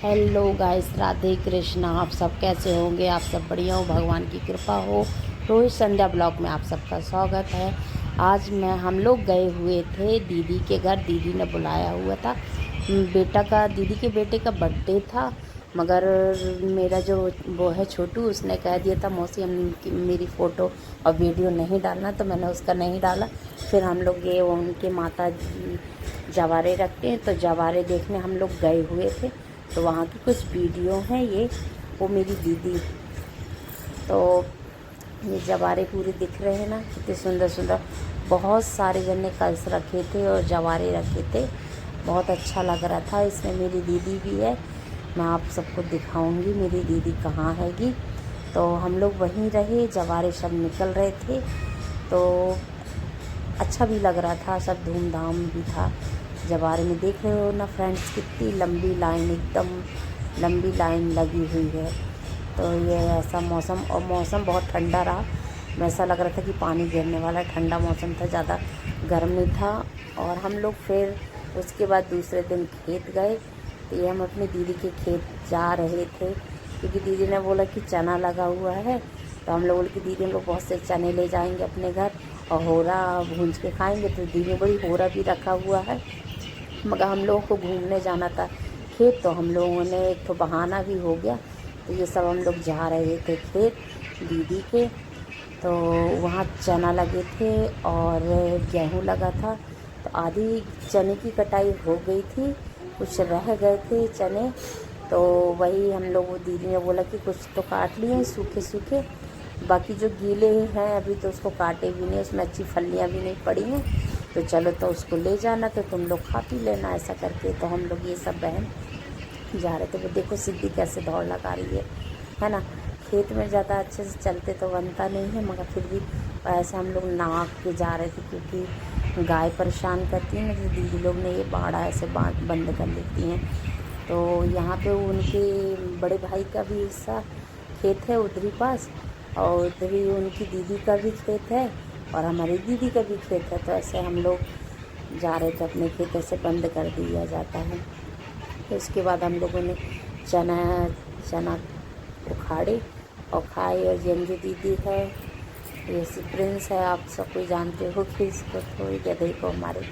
Hello guys, Radhe Krishna. आप सब कैसे होंगे? आप सब बढ़िया हो, भगवान की कृपा हो। रोहित संध्या ब्लॉग में आप सबका स्वागत है। आज हम लोग गए हुए थे दीदी के घर। दीदी ने बुलाया हुआ था। दीदी के बेटे का बर्थडे था। मगर मेरा जो वो है छोटू, उसने कह दिया था मौसी मेरी फ़ोटो और वीडियो नहीं डालना, तो मैंने उसका नहीं डाला। फिर हम लोग ये उनके माता जी जवारे रखते हैं, तो जवारे देखने हम लोग गए हुए थे। तो वहाँ की कुछ वीडियो हैं ये। वो मेरी दीदी। तो ये जवारे पूरे दिख रहे हैं ना, कितने सुंदर सुंदर। बहुत सारे जन ने कलश रखे थे और जवारे रखे थे। बहुत अच्छा लग रहा था। इसमें मेरी दीदी भी है। मैं आप सबको दिखाऊंगी मेरी दीदी कहाँ हैगी। तो हम लोग वहीं रहे, जवारे सब निकल रहे थे। तो अच्छा भी लग रहा था, सब धूमधाम भी था। जवारे में देख रहे हो ना फ्रेंड्स, कितनी लंबी लाइन, एकदम लंबी लाइन लगी हुई है। तो ये ऐसा मौसम, और मौसम बहुत ठंडा रहा। ऐसा लग रहा था कि पानी गिरने वाला। ठंडा मौसम था, ज़्यादा गर्म नहीं था। और हम लोग फिर उसके बाद दूसरे दिन खेत गए। तो ये हम अपनी दीदी के खेत जा रहे थे, क्योंकि दीदी ने बोला कि चना लगा हुआ है। तो हम लोग बोले कि दीदी हम लोग बहुत से चने ले जाएंगे अपने घर और होरा भूंज के खाएंगे। तो दीदी बड़ी होरा भी रखा हुआ है। मगर हम लोगों को घूमने जाना था खेत, तो हम लोगों ने एक तो बहाना भी हो गया। तो ये सब हम लोग जा रहे थे खेत दीदी के। तो वहाँ चना लगे थे और गेहूँ लगा था। तो आधी चने की कटाई हो गई थी, कुछ रह गए थे चने। तो वही हम लोग, दीदी ने बोला कि कुछ तो काट लिए सूखे सूखे, बाकी जो गीले हैं अभी तो उसको काटे भी नहीं, उसमें अच्छी फलियाँ भी नहीं पड़ी हैं। तो चलो, तो उसको ले जाना, तो तुम लोग खा पी लेना, ऐसा करके। तो हम लोग ये सब बहन जा रहे थे। वो देखो सिद्धि कैसे दौड़ लगा रही है ना। खेत में ज़्यादा अच्छे से चलते तो बनता नहीं है, मगर फिर भी ऐसे हम लोग नाक के जा रहे थे, क्योंकि गाय परेशान करती है ना। तो दीदी लोग ने ये बाड़ा ऐसे बंद कर लेती हैं। तो यहाँ पे उनके बड़े भाई का भी हिस्सा खेत है उधरी पास, और उधरी उनकी दीदी का भी खेत है, और हमारी दीदी का भी खेत है। तो ऐसे हम लोग जा रहे थे अपने खेत, ऐसे बंद कर दिया जाता है। तो उसके बाद हम लोगों ने चना चना उखाड़े और खाए। और यंजू दीदी है, ये प्रिंस है, आप सब कोई जानते हो कि इसको थोड़ी गधे को हमारे।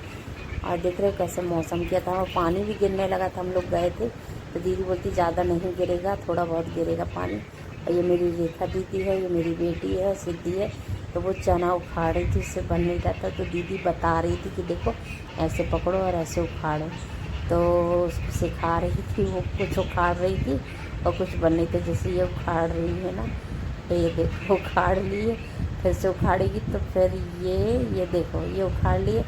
और देख रहे कैसे मौसम किया था, और पानी भी गिरने लगा था। हम लोग गए थे तो दीदी बोलती ज़्यादा नहीं गिरेगा, थोड़ा बहुत गिरेगा पानी। और ये मेरी रेखा दीदी है, ये मेरी बेटी है सिद्धि है। तो वो चना उखाड़ रही थी, उससे बन नहीं रहा था। तो दीदी बता रही थी कि देखो ऐसे पकड़ो और ऐसे उखाड़ो। तो उसको सिखा रही थी, वो कुछ उखाड़ रही थी और कुछ बन नहीं था। जैसे ये उखाड़ रही है ना, तो ये देखो उखाड़ लिए, फिर से उखाड़ेगी। तो फिर ये देखो ये उखाड़ लिए।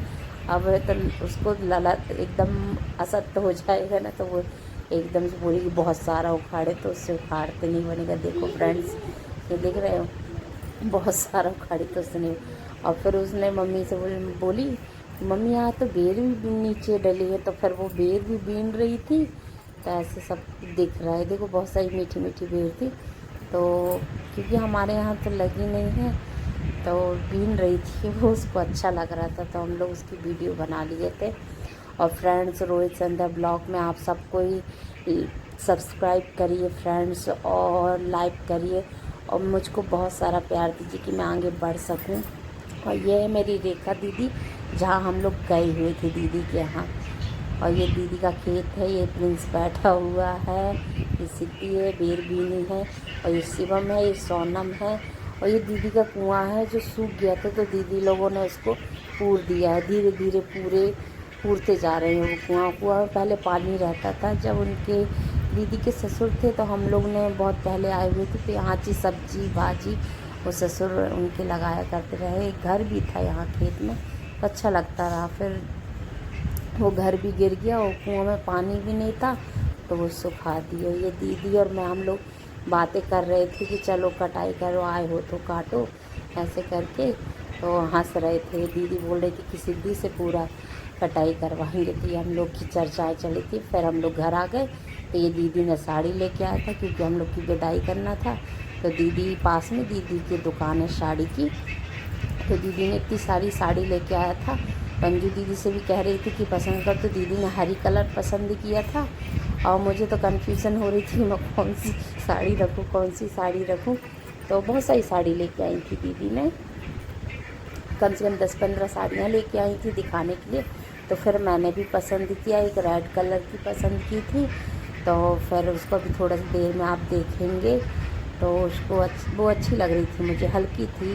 अब तो उसको लला एकदम असत्य हो जाएगा ना, तो वो एकदम से बोलेगी बहुत सारा उखाड़े, तो उससे उखाड़ते नहीं बनेगा। देखो फ्रेंड्स, ये देख रहे हो, बहुत सारा उखाड़ी तो उसने। और फिर उसने मम्मी से बोली मम्मी यहाँ तो बेर भी नीचे डली है। तो फिर वो बेर भी बीन रही थी। तो ऐसे सब दिख रहा है, देखो बहुत सारी मीठी मीठी बेर थी। तो क्योंकि हमारे यहाँ तो लगी नहीं है, तो बीन रही थी वो, उसको अच्छा लग रहा था। तो हम लोग उसकी वीडियो बना लिए थे। और फ्रेंड्स, रोहित संध्या ब्लॉग में आप सबको ही सब्सक्राइब करिए फ्रेंड्स, और लाइक करिए, और मुझको बहुत सारा प्यार दीजिए कि मैं आगे बढ़ सकूं। और ये है मेरी रेखा दीदी, जहाँ हम लोग गए हुए थे दीदी के यहाँ। और ये दीदी का खेत है, ये प्रिंस बैठा हुआ है, ये सिद्धि है, बेरबीनी है, और ये शिवम है, ये सोनम है। और ये दीदी का कुआं है जो सूख गया था, तो दीदी लोगों ने उसको पूर दिया है। धीरे धीरे पूरते जा रहे हैं वो कुआं में पहले पानी रहता था। जब उनके दीदी के ससुर थे, तो हम लोग ने बहुत पहले आए हुए थे, तो यहाँ की सब्जी भाजी वो ससुर उनके लगाया करते रहे। एक घर भी था यहाँ खेत में, तो अच्छा लगता रहा। फिर वो घर भी गिर गया और कुआं में पानी भी नहीं था, तो वो सुखा दिए। ये दीदी और मैं, हम लोग बातें कर रहे थे कि चलो कटाई करो, आए हो तो काटो, ऐसे करके। तो हंस रहे थे। दीदी बोल रही थी कि सिद्धि से पूरा कटाई करवाएंगे। तो ये हम लोग की चर्चाएँ चली थी। फिर हम लोग घर आ गए। तो ये दीदी ने साड़ी लेके आया था, क्योंकि हम लोग की विदाई करना था। तो दीदी पास में दीदी की दुकान है साड़ी की, तो दीदी ने इतनी सारी साड़ी लेके आया था। अंजू दीदी से भी कह रही थी कि पसंद कर, तो दीदी ने हरी कलर पसंद किया था। और मुझे तो कन्फ्यूज़न हो रही थी मैं कौन सी साड़ी रखूँ, कौन सी साड़ी रखूँ। तो बहुत सारी साड़ी लेके आई थी दीदी ने, कम से कम 10-15 साड़ियाँ लेके आई थी दिखाने के लिए। तो फिर मैंने भी पसंद किया, एक रेड कलर की पसंद की थी। तो फिर उसको भी थोड़ा सी देर में आप देखेंगे। तो उसको वो अच्छी लग रही थी मुझे, हल्की थी।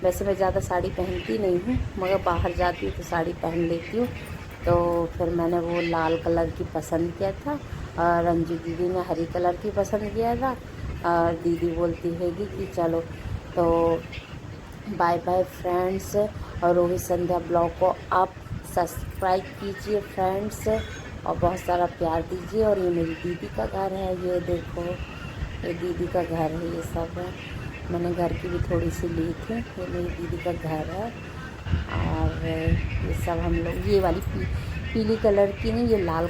वैसे मैं ज़्यादा साड़ी पहनती नहीं हूँ, मगर बाहर जाती हूँ तो साड़ी पहन लेती हूँ। तो फिर मैंने वो लाल कलर की पसंद किया था और रंजू दीदी ने हरी कलर की पसंद किया था। और दीदी बोलती है कि चलो। तो बाय बाय फ्रेंड्स, और रोहित संध्या ब्लॉग को आप सब्सक्राइब कीजिए फ्रेंड्स, और बहुत सारा प्यार दीजिए। और ये मेरी दीदी का घर है, ये देखो ये दीदी का घर है। ये सब है, मैंने घर की भी थोड़ी सी ली थी। ये मेरी दीदी का घर है। और ये सब हम लोग, ये वाली पीली कलर की नहीं, ये लाल